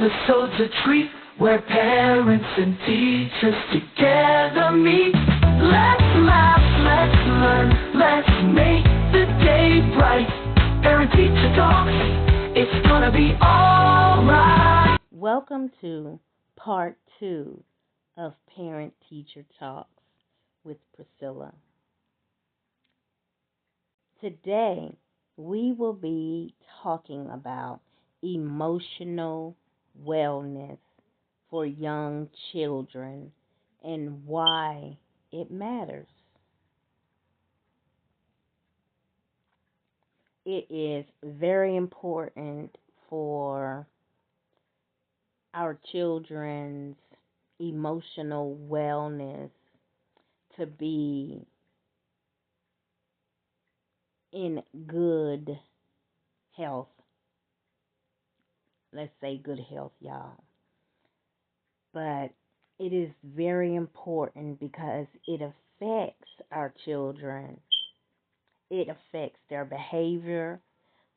episode's a treat where parents and teachers together meet. Let's laugh, let's learn, let's make the day bright. Parent-teacher talks, it's gonna be alright. Welcome to part 2 of Parent-Teacher Talks with Priscilla. Today, we will be talking about emotional wellness for young children and why it matters. It is very important for our children's emotional wellness to be in good health. Let's say good health, y'all. But it is very important because it affects our children. It affects their behavior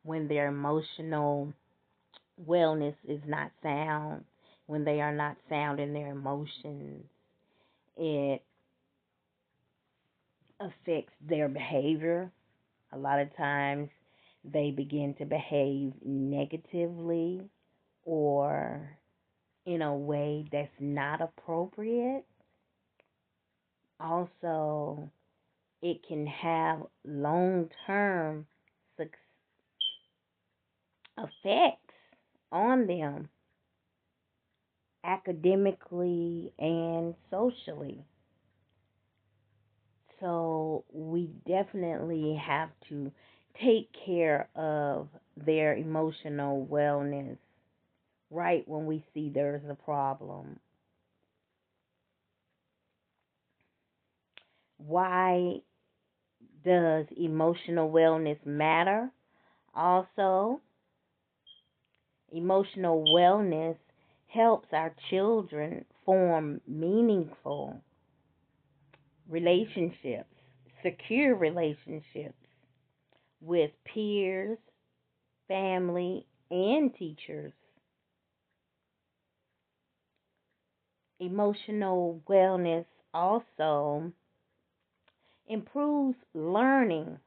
when their emotional wellness is not sound, when they are not sound in their emotions. It affects their behavior. A lot of times they begin to behave negatively or in a way that's not appropriate. Also, it can have long-term effects on them academically and socially. So we definitely have to take care of their emotional wellness right when we see there's a problem. Why does emotional wellness matter? Also, emotional wellness helps our children form meaningful relationships, secure relationships with peers, family, and teachers. Emotional wellness also improves learning.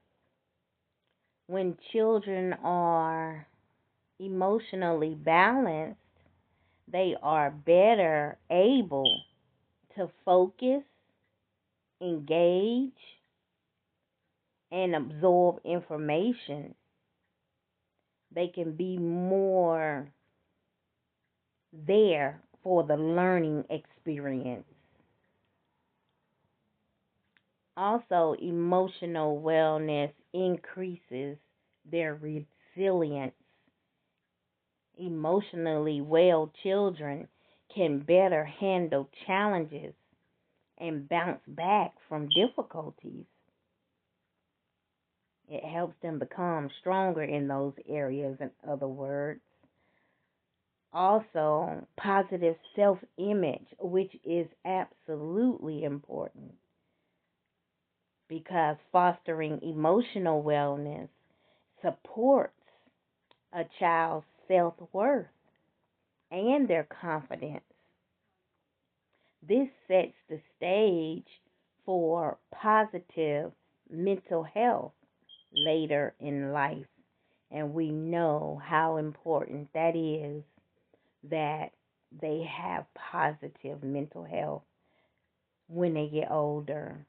When children are emotionally balanced, they are better able to focus, engage, and absorb information. They can be more there for the learning experience. Also, emotional wellness increases their resilience. Emotionally well children can better handle challenges and bounce back from difficulties. It helps them become stronger in those areas, in other words. Also, positive self-image, which is absolutely important because fostering emotional wellness supports a child's self-worth and their confidence. This sets the stage for positive mental health later in life. And we know how important that is, that they have positive mental health when they get older.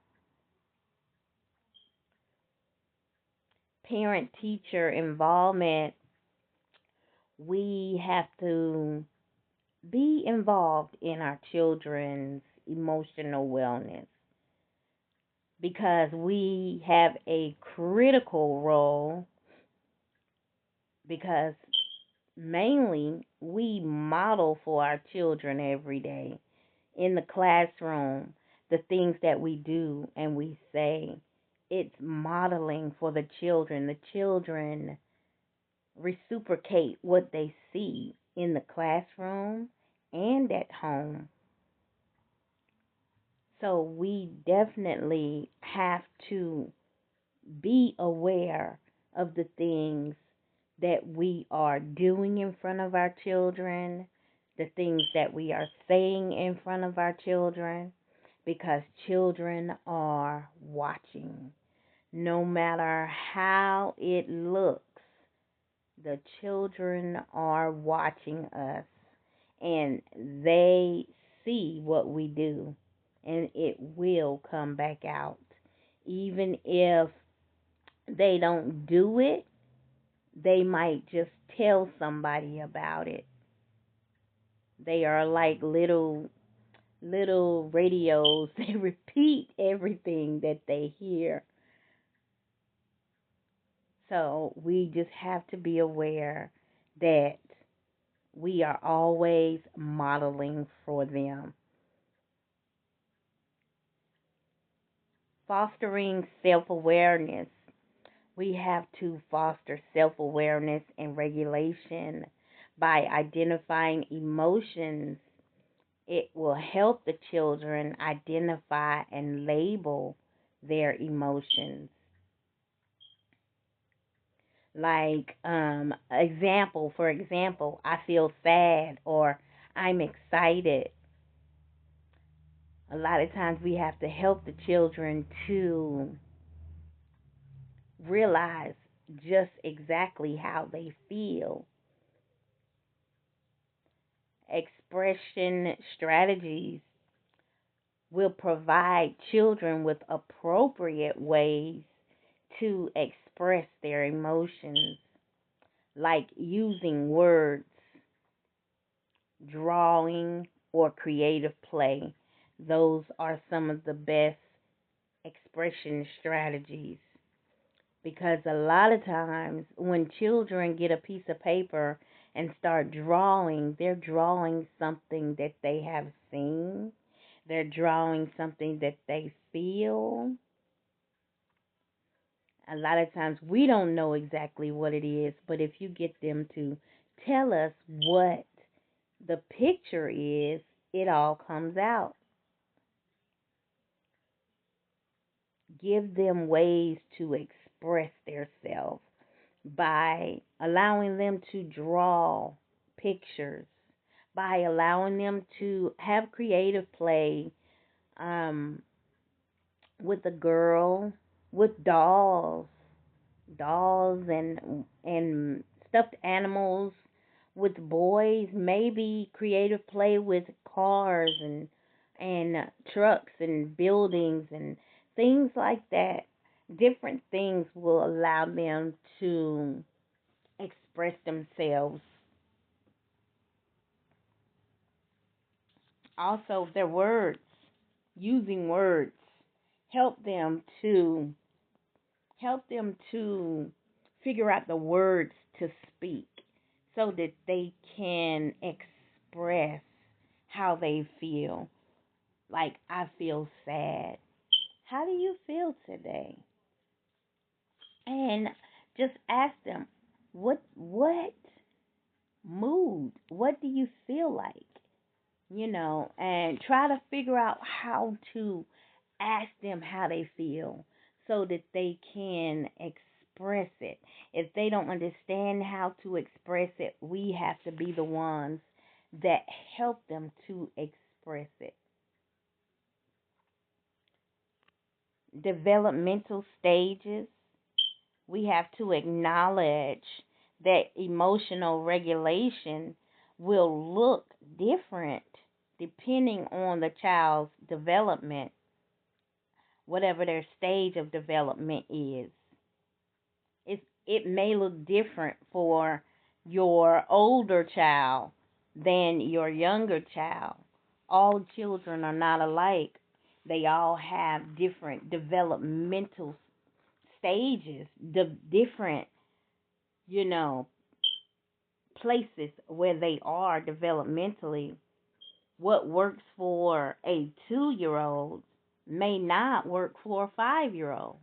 Parent-teacher involvement, we have to be involved in our children's emotional wellness because we have a critical role, because mainly we model for our children every day in the classroom the things that we do and we say. It's modeling for the children. The children reciprocate what they see in the classroom and at home. So we definitely have to be aware of the things that we are doing in front of our children, the things that we are saying in front of our children, because children are watching. No matter how it looks, the children are watching us, and they see what we do, and it will come back out. Even if they don't do it, they might just tell somebody about it. They are like little radios. They repeat everything that they hear. So we just have to be aware that we are always modeling for them. Fostering self awareness. We have to foster self awareness and regulation by identifying emotions. It will help the children identify and label their emotions. Like, for example, I feel sad or I'm excited. A lot of times we have to help the children to realize just exactly how they feel. Expression strategies will provide children with appropriate ways to express their emotions, like using words, drawing, or creative play. Those are some of the best expression strategies, because a lot of times when children get a piece of paper and start drawing, they're drawing something that they have seen, they're drawing something that they feel. A lot of times we don't know exactly what it is, but if you get them to tell us what the picture is, it all comes out. Give them ways to express themselves by allowing them to draw pictures, by allowing them to have creative play, um, with a girl, with dolls and stuffed animals. With boys, maybe creative play with cars and trucks and buildings and things like that. Different things will allow them to express themselves. Also, their words, using words, help them to help them to figure out the words to speak so that they can express how they feel. Like, I feel sad. How do you feel today? And just ask them, what mood? What do you feel like? And try to figure out how to ask them how they feel so that they can express it. If they don't understand how to express it, we have to be the ones that help them to express it. Developmental stages, we have to acknowledge that emotional regulation will look different depending on the child's development, whatever their stage of development is. It may look different for your older child than your younger child. All children are not alike. They all have different developmental stages, the different, you know, places where they are developmentally. What works for a 2-year old may not work for a 5-year old.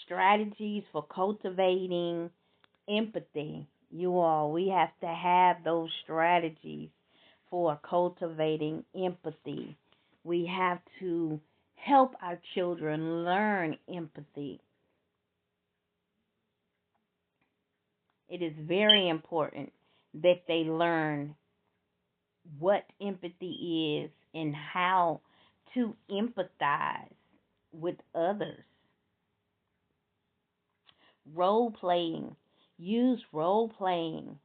Strategies for cultivating empathy. You all, we have to have those strategies for cultivating empathy. We have to help our children learn empathy. It is very important that they learn what empathy is and how to empathize with others. Role playing. Use role playing,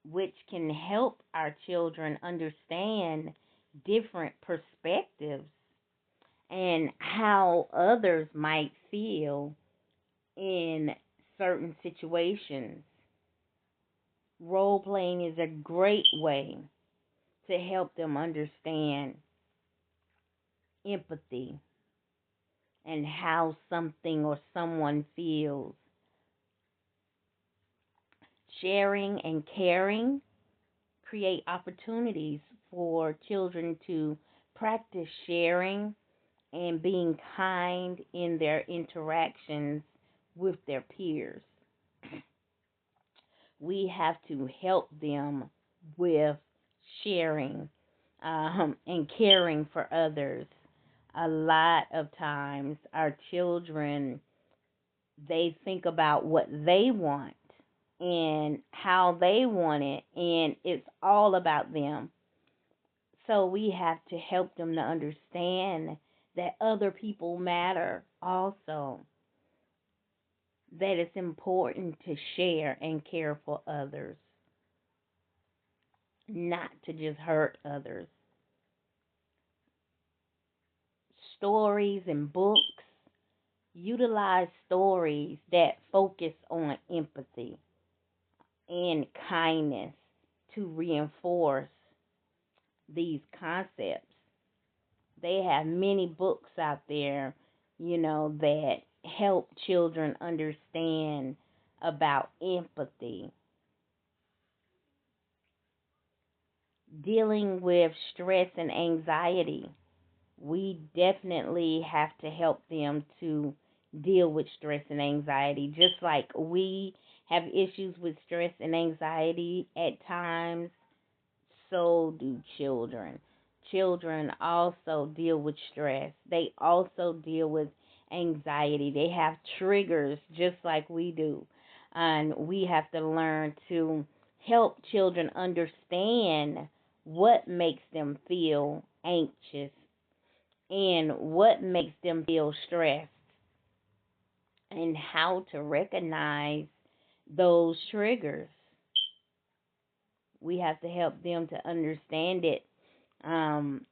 which can help our children understand different perspectives and how others might feel in certain situations. Role playing is a great way to help them understand empathy and how something or someone feels. Sharing and caring create opportunities for children to practice sharing and being kind in their interactions with their peers. We have to help them with sharing and caring for others. A lot of times, our children, they think about what they want and how they want it, and it's all about them. So we have to help them to understand that other people matter also, that it's important to share and care for others, not to just hurt others. Stories and books, utilize stories that focus on empathy and kindness to reinforce these concepts. They have many books out there, that help children understand about empathy. Dealing with stress and anxiety. We definitely have to help them to deal with stress and anxiety. Just like we have issues with stress and anxiety at times, so do children. Children also deal with stress. They also deal with anxiety. They have triggers just like we do. And we have to learn to help children understand what makes them feel anxious and what makes them feel stressed and how to recognize those triggers. We have to help them to understand it.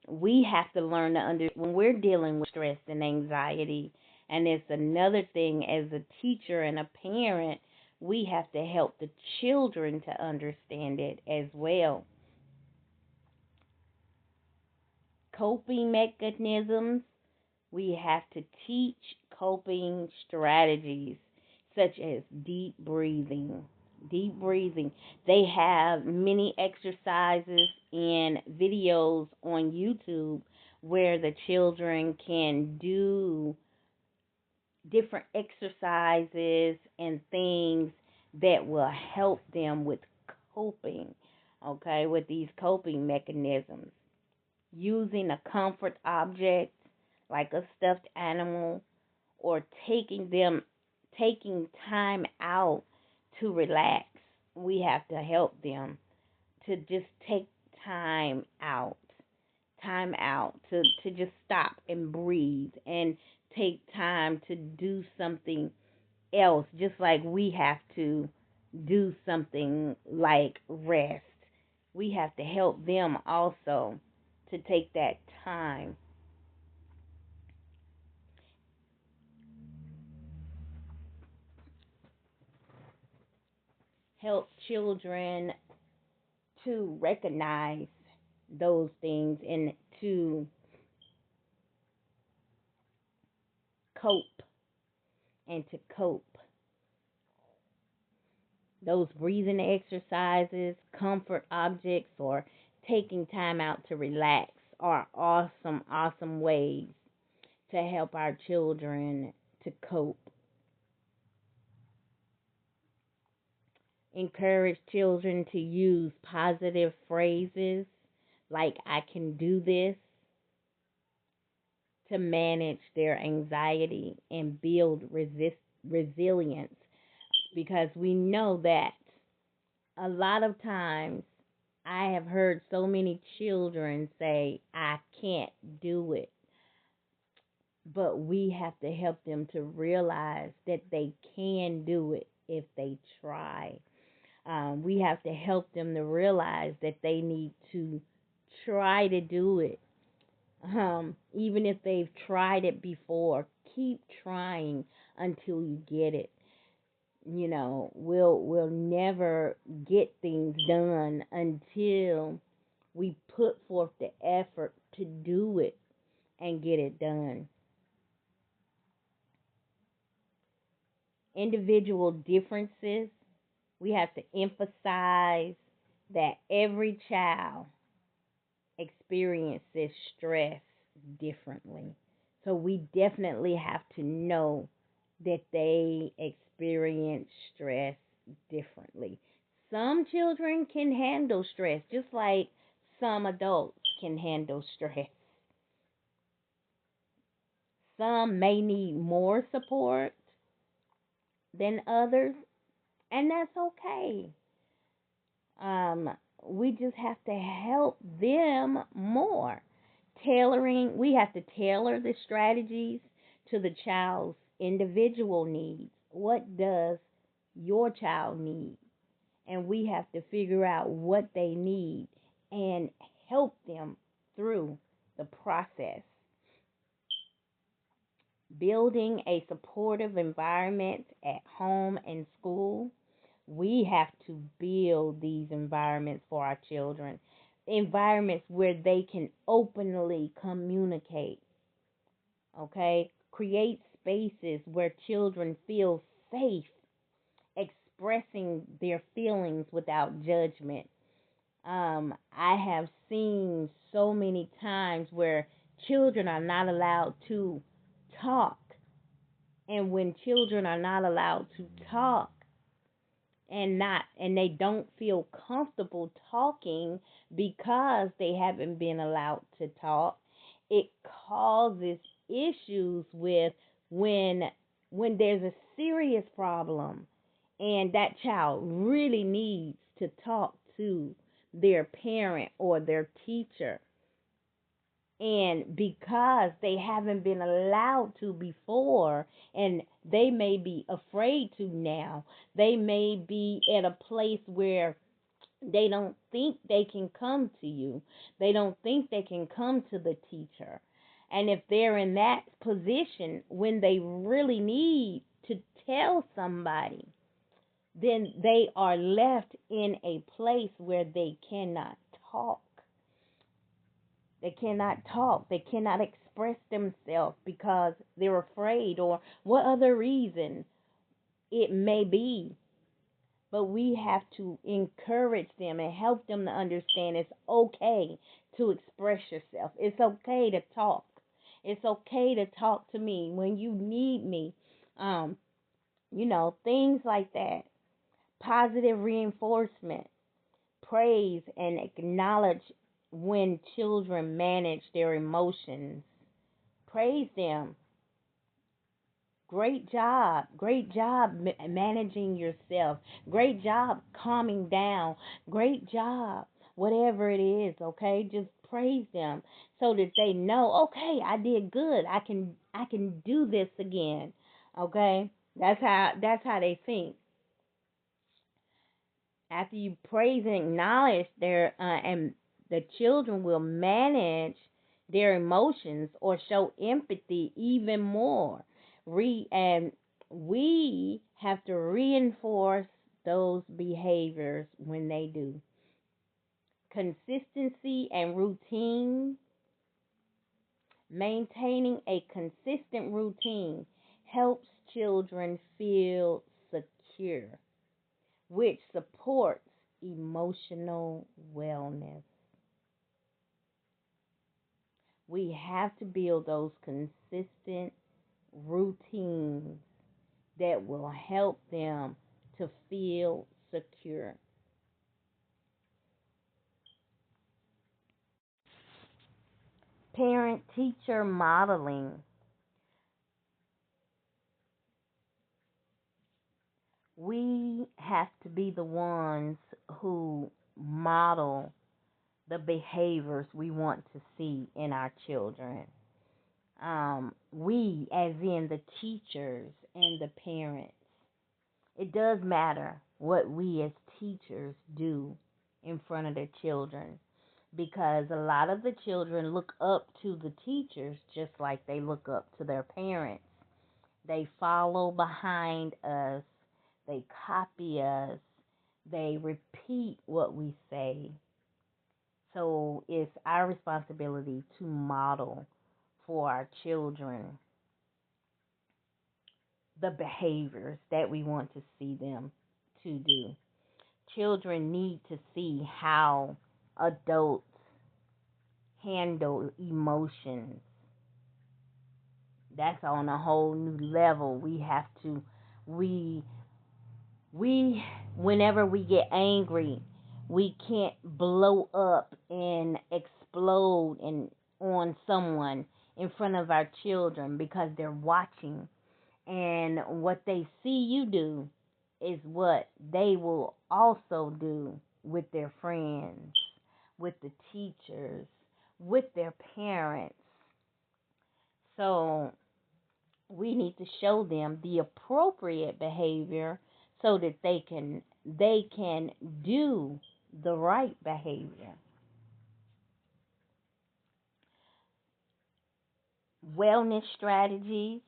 We have to learn to when we're dealing with stress and anxiety. And it's another thing as a teacher and a parent, we have to help the children to understand it as well. Coping mechanisms. We have to teach coping strategies such as deep breathing. Deep breathing. They have many exercises and videos on YouTube where the children can do different exercises and things that will help them with coping, okay, with these coping mechanisms. Using a comfort object like a stuffed animal or taking time out to relax. We have to help them to just take time out. Time out to just stop and breathe and take time to do something else, just like we have to do something like rest. We have to help them also to take that time. Help children to recognize those things and to cope and to cope. Those breathing exercises, comfort objects, or taking time out to relax are awesome, awesome ways to help our children to cope. Encourage children to use positive phrases like I can do this to manage their anxiety and build resilience. because we know that a lot of times I have heard so many children say, I can't do it. But we have to help them to realize that they can do it if they try. We have to help them to realize that they need to try to do it. Even if they've tried it before, keep trying until you get it. We'll never get things done until we put forth the effort to do it and get it done. Individual differences, we have to emphasize that every child experiences stress differently. So we definitely have to know that they experience stress differently. Some children can handle stress just like some adults can handle stress. Some may need more support than others, and that's okay. Um, we just have to help them more. We have to tailor the strategies to the child's individual needs. What does your child need? And we have to figure out what they need and help them through the process. Building a supportive environment at home and school. We have to build these environments for our children, environments where they can openly communicate, okay? Create spaces where children feel safe expressing their feelings without judgment. I have seen so many times where children are not allowed to talk. And when children are not allowed to talk, and they don't feel comfortable talking because they haven't been allowed to talk, it causes issues with when there's a serious problem and that child really needs to talk to their parent or their teacher, and because they haven't been allowed to before, and they may be afraid to now, they may be at a place where they don't think they can come to you. They don't think they can come to the teacher. And if they're in that position when they really need to tell somebody, then they are left in a place where they cannot talk. They cannot talk. They cannot express themselves because they're afraid, or what other reason it may be. But we have to encourage them and help them to understand it's okay to express yourself. It's okay to talk. It's okay to talk to me when you need me. Um, things like that. Positive reinforcement. Praise and acknowledge when children manage their emotions. Praise them. Great job. Great job managing yourself. Great job calming down. Great job. Whatever it is, okay? Just praise them so that they know, okay, I did good. I can do this again. Okay? That's how they think. After you praise and acknowledge and the children will manage their emotions or show empathy even more. And we have to reinforce those behaviors when they do. Consistency and routine. Maintaining a consistent routine helps children feel secure, which supports emotional wellness. We have to build those consistent routines that will help them to feel secure. Parent teacher modeling. We have to be the ones who model the behaviors we want to see in our children. We, as in the teachers and the parents, it does matter what we as teachers do in front of their children, because a lot of the children look up to the teachers just like they look up to their parents. They follow behind us, they copy us, they repeat what we say. So it's our responsibility to model for our children the behaviors that we want to see them to do. Children need to see how adults handle emotions. That's on a whole new level. We we whenever we get angry, we can't blow up and explode on someone in front of our children because they're watching, and what they see you do is what they will also do with their friends, with the teachers, with their parents. So we need to show them the appropriate behavior so that they can do the right behavior. Wellness strategies.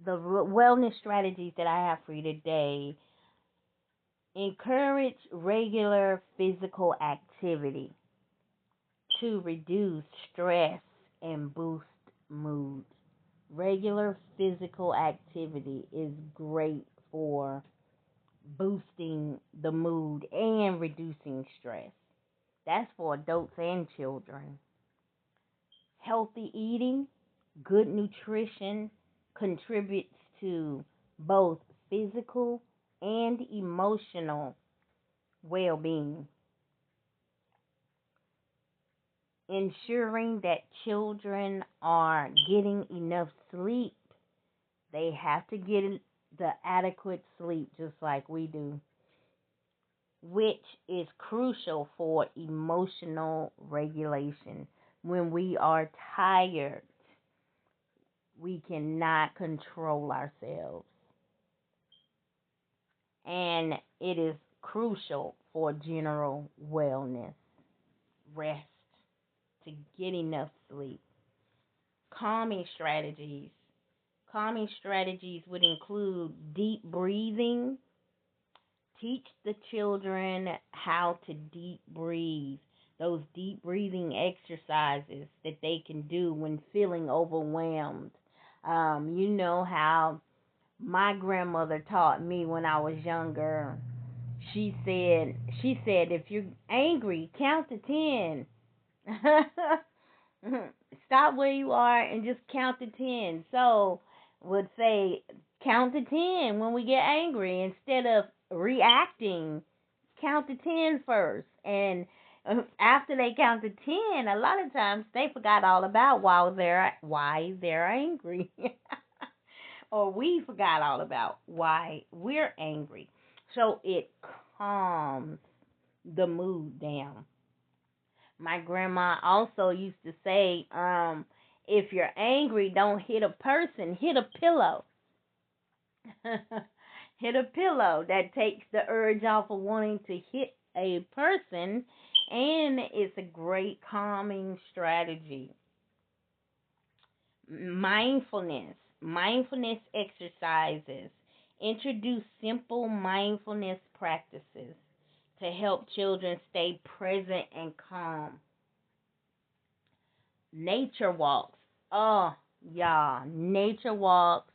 The wellness strategies that I have for you today: encourage regular physical activity to reduce stress and boost mood. Regular physical activity is great for boosting the mood and reducing stress. That's for adults and children. Healthy eating, good nutrition contributes to both physical and emotional well being. Ensuring that children are getting enough sleep. They have to get the adequate sleep just like we do, which is crucial for emotional regulation. When we are tired, we cannot control ourselves. And it is crucial for general wellness, rest, to get enough sleep. Calming strategies. Calming strategies would include deep breathing. Teach the children how to deep breathe. Those deep breathing exercises that they can do when feeling overwhelmed. You know how my grandmother taught me when I was younger. She said if you're angry, count to 10. Stop where you are and just count to 10. So, would say count to 10 when we get angry instead of reacting. Count to 10 first. And after they count to 10, a lot of times they forgot all about why they're angry. Or we forgot all about why we're angry. So it calms the mood down. My grandma also used to say, if you're angry, don't hit a person, hit a pillow. Hit a pillow. That takes the urge off of wanting to hit a person, and it's a great calming strategy. Mindfulness exercises. Introduce simple mindfulness practices to help children stay present and calm. Nature walks. Oh, y'all, nature walks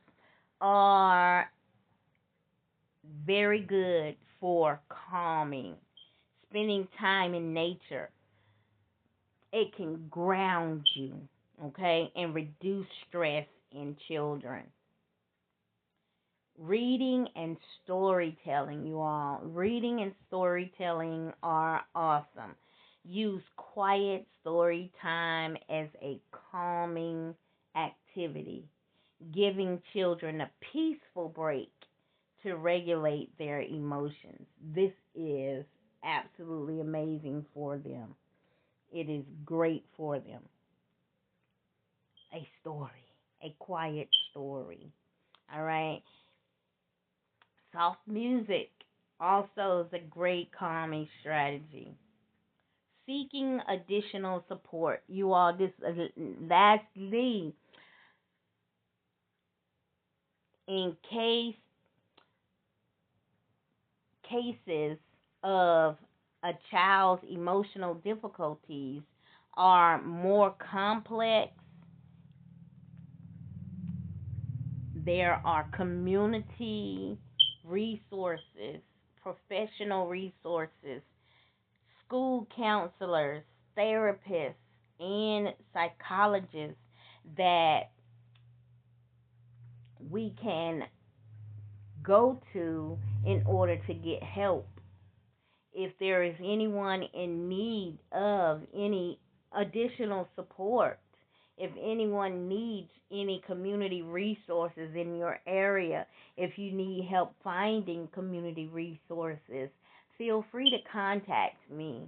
are very good for calming. Spending time in nature, it can ground you, okay, and reduce stress in children. Reading and storytelling, you all. Reading and storytelling are awesome. Use quiet story time as a calming activity, giving children a peaceful break to regulate their emotions. This is absolutely amazing for them. It is great for them. A story, a quiet story. All right. Soft music also is a great calming strategy. Seeking additional support. You all, this lastly, in cases of a child's emotional difficulties are more complex, there are community resources, professional resources, school counselors, therapists, and psychologists that we can go to in order to get help. If there is anyone in need of any additional support, if anyone needs any community resources in your area, if you need help finding community resources, feel free to contact me.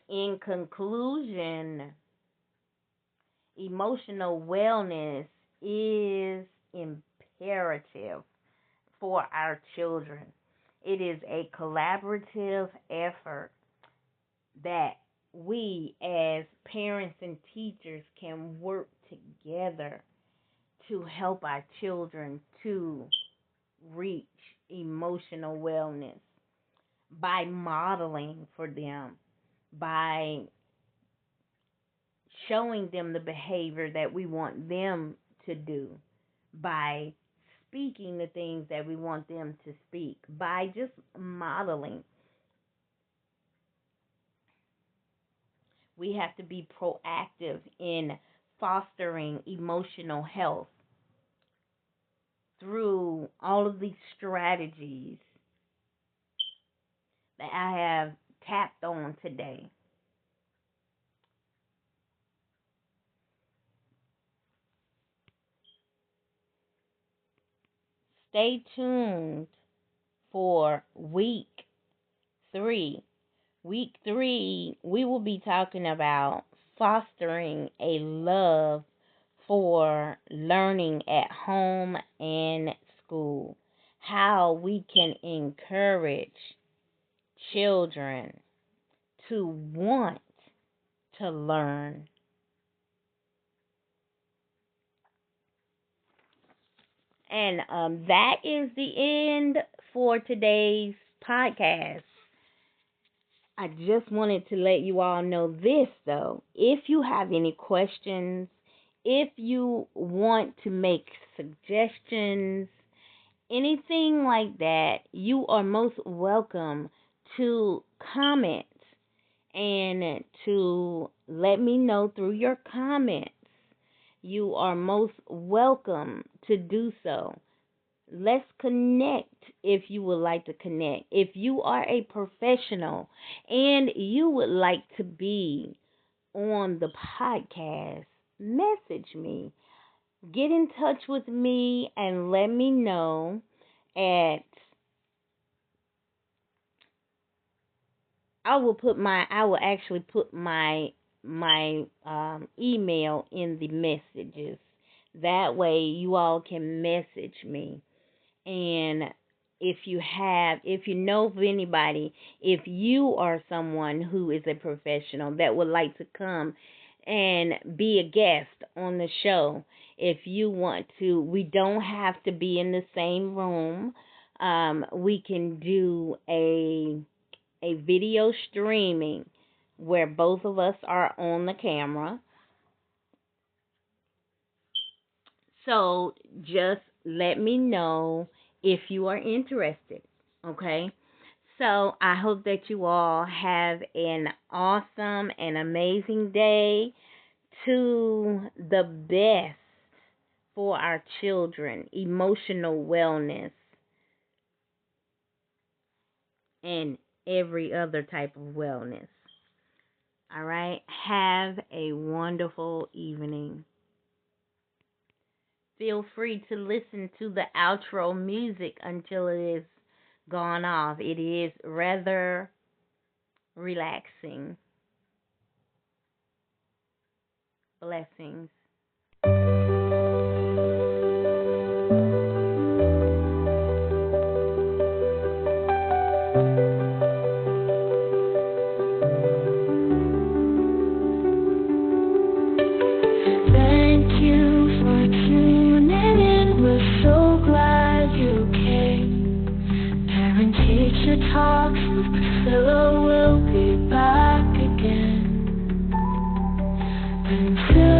In conclusion, emotional wellness is imperative for our children. It is a collaborative effort that we as parents and teachers can work together to help our children to reach emotional wellness by modeling for them, by showing them the behavior that we want them to do, by speaking the things that we want them to speak, by just modeling. We have to be proactive in fostering emotional health through all of these strategies that I have tapped on today. Stay tuned for week 3. Week 3, we will be talking about fostering a love for learning at home and school. How we can encourage children to want to learn. And that is the end for today's podcast. I just wanted to let you all know this, though. If you have any questions, if you want to make suggestions, anything like that, you are most welcome to comment and to let me know through your comments. You are most welcome to do so. Let's connect if you would like to connect. If you are a professional and you would like to be on the podcast, message me. Get in touch with me and let me know at I will actually put my email in the messages. That way you all can message me. And if you know of anybody, if you are someone who is a professional that would like to come and be a guest on the show, if you want to, we don't have to be in the same room. We can do a video streaming where both of us are on the camera. So just let me know if you are interested, okay? So I hope that you all have an awesome and amazing day. To the best for our children, emotional wellness, and every other type of wellness. All right? Have a wonderful evening. Feel free to listen to the outro music until it is gone off. It is rather relaxing. Blessings. Thank you for tuning in. We're so glad you came. Parent Teacher Talks with Priscilla will be back again. Until